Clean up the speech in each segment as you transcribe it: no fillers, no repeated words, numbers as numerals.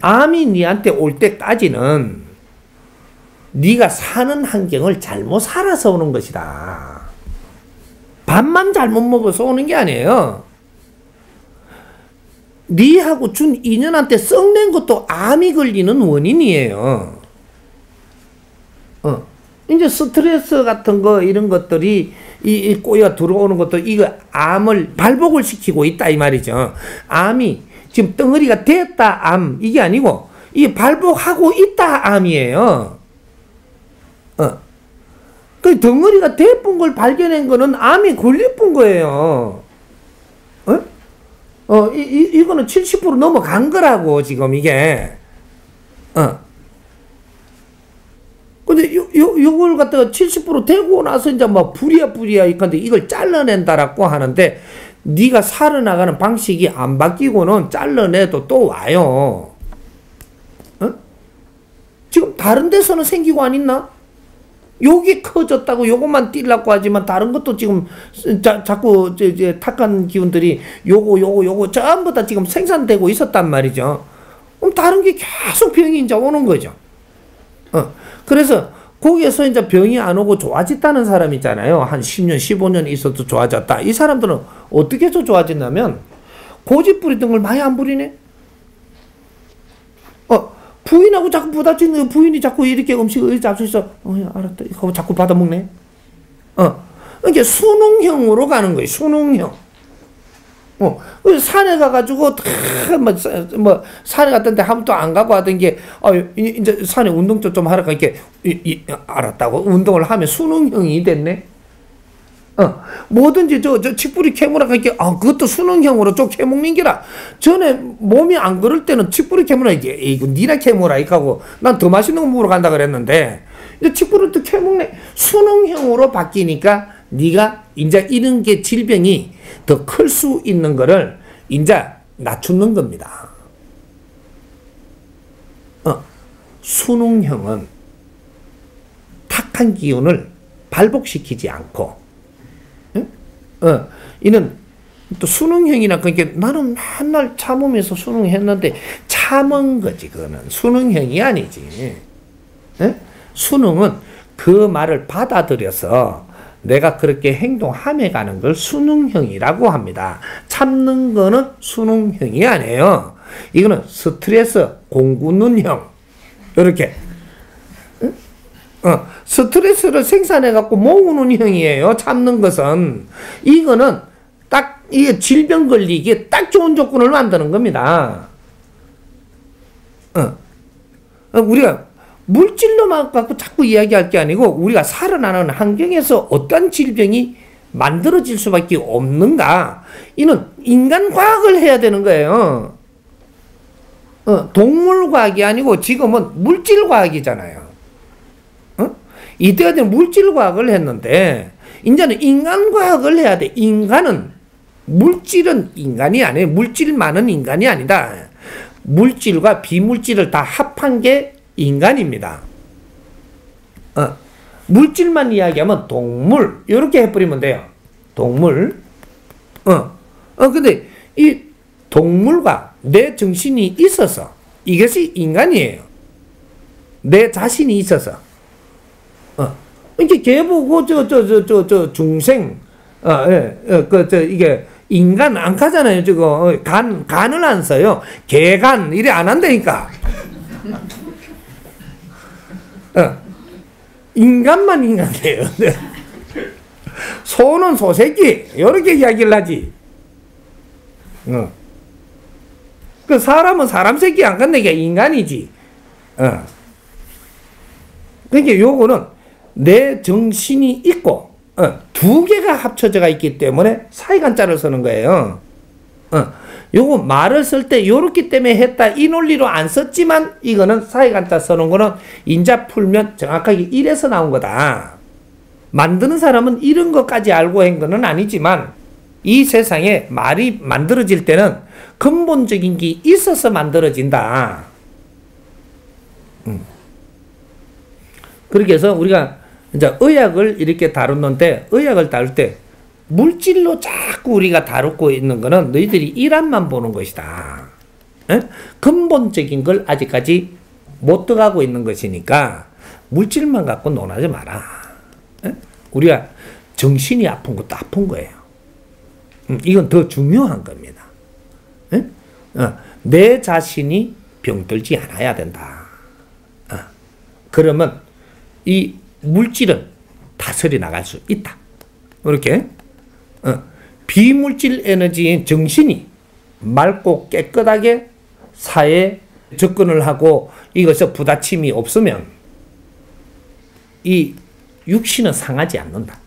암이 니한테 올 때까지는 네가 사는 환경을 잘못 살아서 오는 것이다. 밥만 잘못 먹어서 오는 게 아니에요. 니하고 준 인연한테 썩낸 것도 암이 걸리는 원인이에요. 이제 스트레스 같은 거 이런 것들이 이 꼬여 들어오는 것도 이거 암을 발복을 시키고 있다 이 말이죠. 암이 지금 덩어리가 됐다 암 이게 아니고 이 발복하고 있다 암이에요. 그 덩어리가 돼쁜 걸 발견한 거는 암이 걸려뿐 거예요. 이거는 70% 넘어간 거라고 지금 이게. 근데 요걸 갖다가 70% 되고 나서 이제 뭐 부리야 이건데 이걸 잘라낸다라고 하는데 네가 살아나가는 방식이 안 바뀌고는 잘라내도 또 와요. 지금 다른 데서는 생기고 안 있나? 요게 커졌다고 요것만 뛸라고 하지만 다른 것도 지금 자꾸 이제 탁한 기운들이 요거 전부 다 지금 생산되고 있었단 말이죠. 그럼 다른 게 계속 병이 이제 오는 거죠. 그래서 거기에서 이제 병이 안 오고 좋아졌다는 사람 있잖아요. 한 10년, 15년 있어도 좋아졌다. 이 사람들은 어떻게 해서 좋아졌냐면 고집 부리던 걸 많이 안 부리네. 부인하고 자꾸 부딪히는 부인이 자꾸 이렇게 음식을 잡수있어. 알았다. 이거 자꾸 받아먹네. 이게 수능형으로 가는 거예요. 수능형. 산에 가가지고 뭐 산에 갔던데 한 번도 안 가고 하던 게 이제 산에 운동 좀 하러 가니까 알았다고 운동을 하면 수능형이 됐네. 뭐든지 저 칡뿌리 캐물어 가니까 그것도 수능형으로 좀 캐먹는 게라. 전에 몸이 안 그럴 때는 칡뿌리 캐물어 이거 니나 캐물어 이하고 난 더 맛있는 거 먹으러 간다 그랬는데 이제 칡뿌리 또 캐먹네. 수능형으로 바뀌니까 네가 이제 이런 게 질병이 더 클 수 있는 거를 이제 낮추는 겁니다. 수능형은 탁한 기운을 발복시키지 않고 이는 또 수능형이나 그러니까 나는 맨날 참으면서 수능했는데 참은 거지. 그거는 수능형이 아니지. 수능은 그 말을 받아들여서 내가 그렇게 행동함에 가는 걸 수능형이라고 합니다. 참는 거는 수능형이 아니에요. 이거는 스트레스 공구는형. 이렇게 스트레스를 생산해갖고 모으는 형이에요. 참는 것은. 이거는 딱, 이게 질병 걸리기에 딱 좋은 조건을 만드는 겁니다. 우리가 물질로만 갖고 자꾸 이야기할 게 아니고, 우리가 살아나는 환경에서 어떤 질병이 만들어질 수밖에 없는가. 이는 인간과학을 해야 되는 거예요. 동물과학이 아니고 지금은 물질과학이잖아요. 이때가 되면 물질과학을 했는데 이제는 인간과학을 해야 돼. 물질은 인간이 아니에요. 물질만은 인간이 아니다. 물질과 비물질을 다 합한 게 인간입니다. 물질만 이야기하면 동물 이렇게 해버리면 돼요. 동물. 근데 이 동물과 내 정신이 있어서 이것이 인간이에요. 내 자신이 있어서. 이게 개보고 중생 이게 인간 안 가잖아요. 저거 간을 안 써요. 개간 이래 안 한다니까. 인간만 인간이에요. 소는 소새끼 이렇게 이야기를 하지. 그 사람은 사람 새끼 안 간다니까 인간이지. 그러니까 요거는 내 정신이 있고 두 개가 합쳐져가 있기 때문에 사이간자를 쓰는 거예요. 요거 말을 쓸 때 요렇기 때문에 했다 이 논리로 안 썼지만 이거는 사이간자 쓰는 거는 인자 풀면 정확하게 이래서 나온 거다. 만드는 사람은 이런 것까지 알고 한 거는 아니지만 이 세상에 말이 만들어질 때는 근본적인 게 있어서 만들어진다. 그렇게 해서 우리가 이제 의학을 이렇게 다루는데 의학을 다룰 때 물질로 자꾸 우리가 다루고 있는 거는 너희들이 일환만 보는 것이다. 에? 근본적인 걸 아직까지 못 들어가고 있는 것이니까 물질만 갖고 논하지 마라. 에? 우리가 정신이 아픈 것도 아픈 거예요. 이건 더 중요한 겁니다. 에? 내 자신이 병들지 않아야 된다. 그러면 이 물질은 다스려 나갈 수 있다. 이렇게 비물질 에너지인 정신이 맑고 깨끗하게 사회에 접근을 하고 이것에 부딪힘이 없으면 이 육신은 상하지 않는다.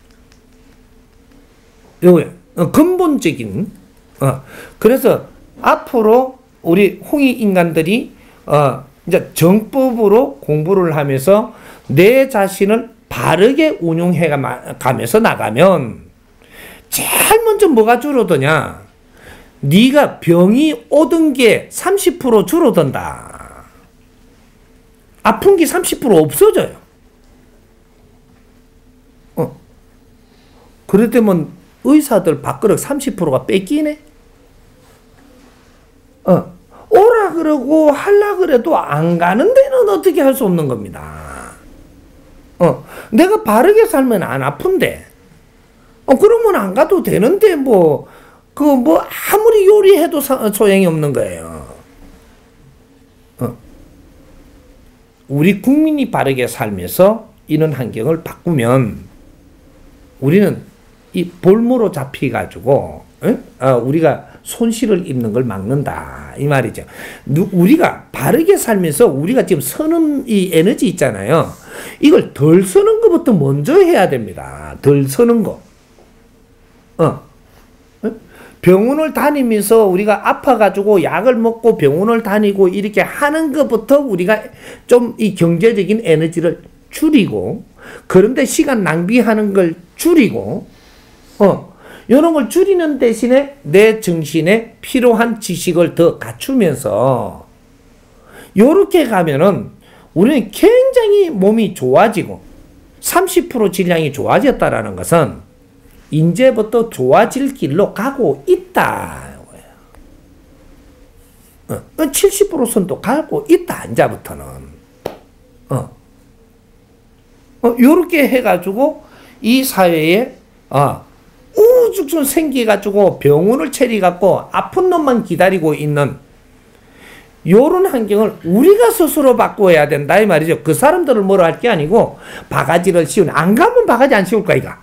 요게 근본적인 그래서 앞으로 우리 홍익 인간들이 이제 정법으로 공부를 하면서 내 자신을 바르게 운용해 가면서 나가면 제일 먼저 뭐가 줄어드냐? 네가 병이 오던 게 30% 줄어든다. 아픈 게 30% 없어져요. 그랬더면 의사들 밥그릇 30%가 뺏기네? 오라 그러고 하려 그래도 안 가는 데는 어떻게 할 수 없는 겁니다. 내가 바르게 살면 안 아픈데, 그러면 안 가도 되는데, 아무리 요리해도 소용이 없는 거예요. 우리 국민이 바르게 살면서 이런 환경을 바꾸면 우리는 이 볼모로 잡혀가지고, 우리가 손실을 입는 걸 막는다. 이 말이죠. 우리가 바르게 살면서 우리가 지금 쓰는 이 에너지 있잖아요. 이걸 덜 쓰는 것부터 먼저 해야 됩니다. 덜 쓰는 거. 병원을 다니면서 우리가 아파가지고 약을 먹고 병원을 다니고 이렇게 하는 것부터 우리가 좀 이 경제적인 에너지를 줄이고, 그런데 시간 낭비하는 걸 줄이고, 이런 걸 줄이는 대신에 내 정신에 필요한 지식을 더 갖추면서 요렇게 가면은 우리는 굉장히 몸이 좋아지고 30% 질량이 좋아졌다라는 것은 이제부터 좋아질 길로 가고 있다. 70% 선도 가고 있다. 이제부터는. 요렇게 해가지고 이 사회에 우죽순 생겨가지고 병원을 차려갖고 아픈 놈만 기다리고 있는 요런 환경을 우리가 스스로 바꿔야 된다 이 말이죠. 그 사람들을 뭐라 할 게 아니고 바가지를 씌우는, 안 가면 바가지 안 씌울까 이가.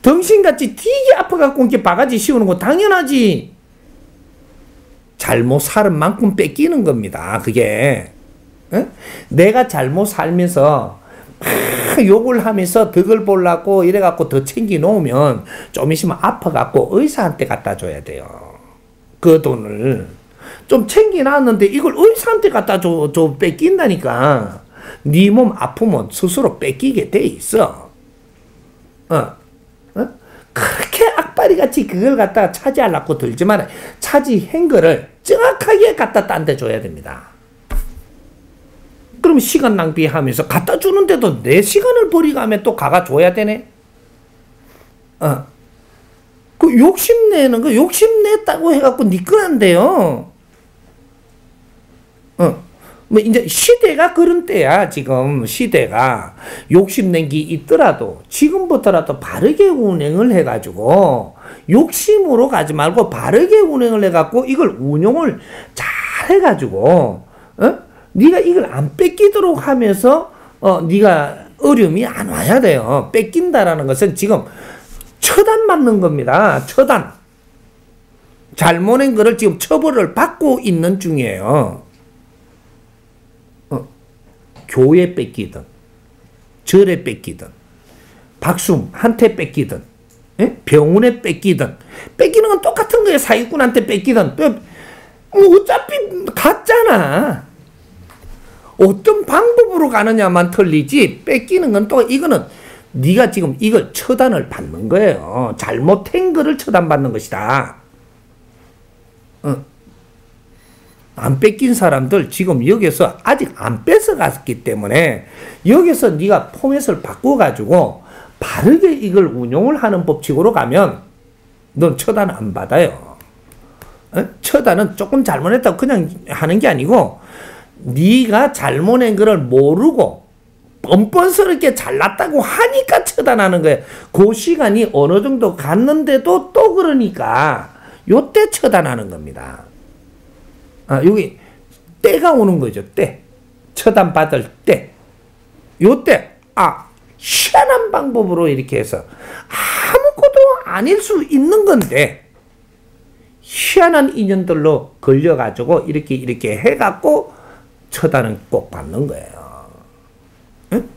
덩신같이 되게 아파갖고 이렇게 바가지 씌우는 거 당연하지. 잘못 살은 만큼 뺏기는 겁니다. 그게. 내가 잘못 살면서 막 욕을 하면서 덕을 보려고 이래갖고 더 챙겨 놓으면 좀 있으면 아파갖고 의사한테 갖다 줘야 돼요. 그 돈을. 좀 챙겨 놨는데 이걸 의사한테 갖다 줘 뺏긴다니까. 네 몸 아프면 스스로 뺏기게 돼 있어. 그렇게 악바리 같이 그걸 갖다가 차지하려고 들지만 차지한 거를 정확하게 갖다 딴 데 줘야 됩니다. 그럼 시간 낭비하면서 갖다 주는데도 내 시간을 버리가면 또 가가 줘야 되네. 그 욕심내는 거 욕심냈다고 해갖고 니 끄란데요. 뭐 이제 시대가 그런 때야. 지금 시대가 욕심낸 게 있더라도 지금부터라도 바르게 운행을 해가지고 욕심으로 가지 말고 바르게 운행을 해갖고 이걸 운용을 잘 해가지고 네가 이걸 안 뺏기도록 하면서 네가 어려움이 안 와야 돼요. 뺏긴다라는 것은 지금 처단받는 겁니다. 처단. 잘못한 거를 지금 처벌을 받고 있는 중이에요. 교회 뺏기든 절에 뺏기든 박수한테 뺏기든 병원에 뺏기든 뺏기는 건 똑같은 거예요. 사기꾼한테 뺏기든 뭐 어차피 같잖아. 어떤 방법으로 가느냐만 틀리지 뺏기는 건 또 이거는 네가 지금 이걸 처단을 받는 거예요. 잘못한 거를 처단받는 것이다. 안 뺏긴 사람들 지금 여기서 아직 안 뺏어갔기 때문에 여기서 네가 포맷을 바꿔가지고 바르게 이걸 운용을 하는 법칙으로 가면 넌 처단 안 받아요. 처단은 조금 잘못했다고 그냥 하는 게 아니고 네가 잘못한 거를 모르고 뻔뻔스럽게 잘났다고 하니까 처단하는 거예요. 그 시간이 어느 정도 갔는데도 또 그러니까 요때 처단하는 겁니다. 여기 때가 오는 거죠. 때. 처단받을 때. 요때 희한한 방법으로 이렇게 해서 아무것도 아닐 수 있는 건데 희한한 인연들로 걸려가지고 이렇게 해갖고 처단은 꼭 받는 거예요. 응?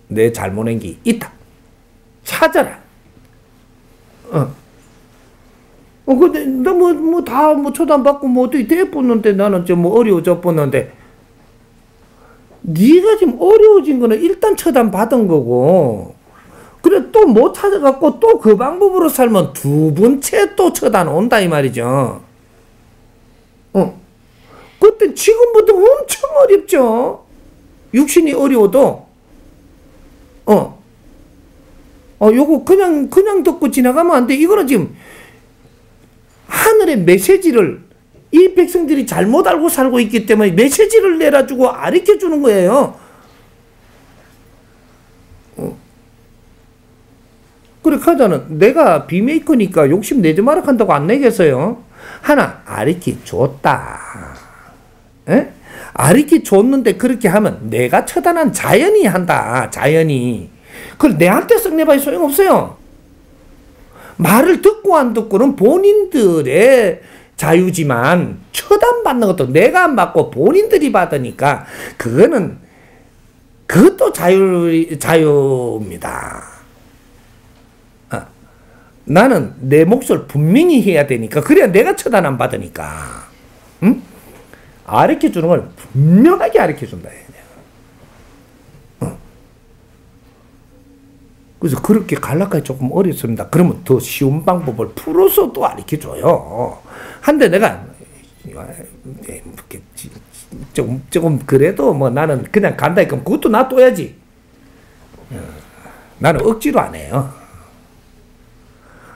내 잘못한 게 있다. 찾아라. 근데 나 처단받고 어떻게 돼봤는데 나는 좀 어려워져 봤는데 네가 지금 어려워진 거는 일단 처단받은 거고 그래 또 못 찾아갖고 또 그 방법으로 살면 두 번째 또 처단 온다 이 말이죠. 그때 지금부터 엄청 어렵죠. 육신이 어려워도 요거 그냥 듣고 지나가면 안 돼. 이거는 지금 하늘의 메시지를 이 백성들이 잘못 알고 살고 있기 때문에 메시지를 내려주고 가르쳐 주는 거예요. 그래 카자는 내가 비메이커니까 욕심 내지 마라 한다고 안 내겠어요. 하나 가르쳐 줬다. 가르쳐 줬는데 그렇게 하면 내가 처단한 자연이 한다. 자연이. 그걸 내한테 썩내봐야 소용없어요. 말을 듣고 안 듣고는 본인들의 자유지만 처단받는 것도 내가 안 받고 본인들이 받으니까 그것도 자유입니다. 나는 내 몫을 분명히 해야 되니까 그래야 내가 처단 안 받으니까 가르쳐 주는 걸 분명하게 가르쳐 준다. 그래서 그렇게 갈라까지 조금 어렵습니다. 그러면 더 쉬운 방법을 풀어서 또 가르쳐 줘요. 한데 내가 조금 그래도 나는 그냥 간다 그럼 그것도 놔둬야지. 나는 억지로 안 해요.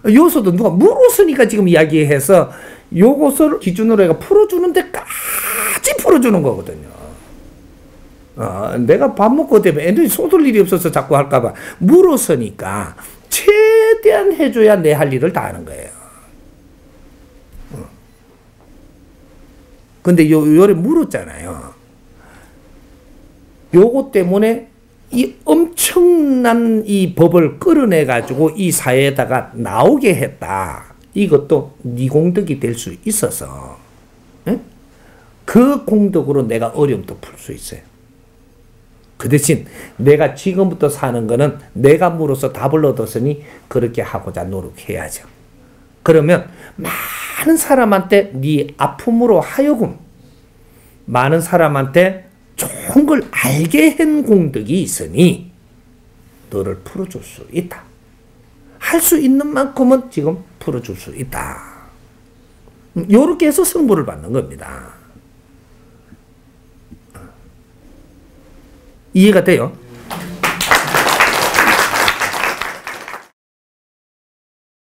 요소도 누가 물었으니까 지금 이야기해서 요것을 기준으로 해가 풀어주는 데까지 풀어주는 거거든요. 내가 밥 먹고 되면 애들이 쏟을 일이 없어서 자꾸 할까봐 물었으니까 최대한 해줘야 내 할 일을 다 하는 거예요. 근데 요래 물었잖아요. 요거 때문에 이 엄청난 이 법을 끌어내가지고 이 사회에다가 나오게 했다. 이것도 네 공덕이 될 수 있어서 그 공덕으로 내가 어려움도 풀 수 있어요. 그 대신 내가 지금부터 사는 거는 내가 물어서 답을 얻었으니 그렇게 하고자 노력해야죠. 그러면 많은 사람한테 네 아픔으로 하여금 많은 사람한테 좋은 걸 알게 한 공덕이 있으니 너를 풀어줄 수 있다. 할 수 있는 만큼은 지금 풀어줄 수 있다. 이렇게 해서 승부를 받는 겁니다. 이해가 돼요?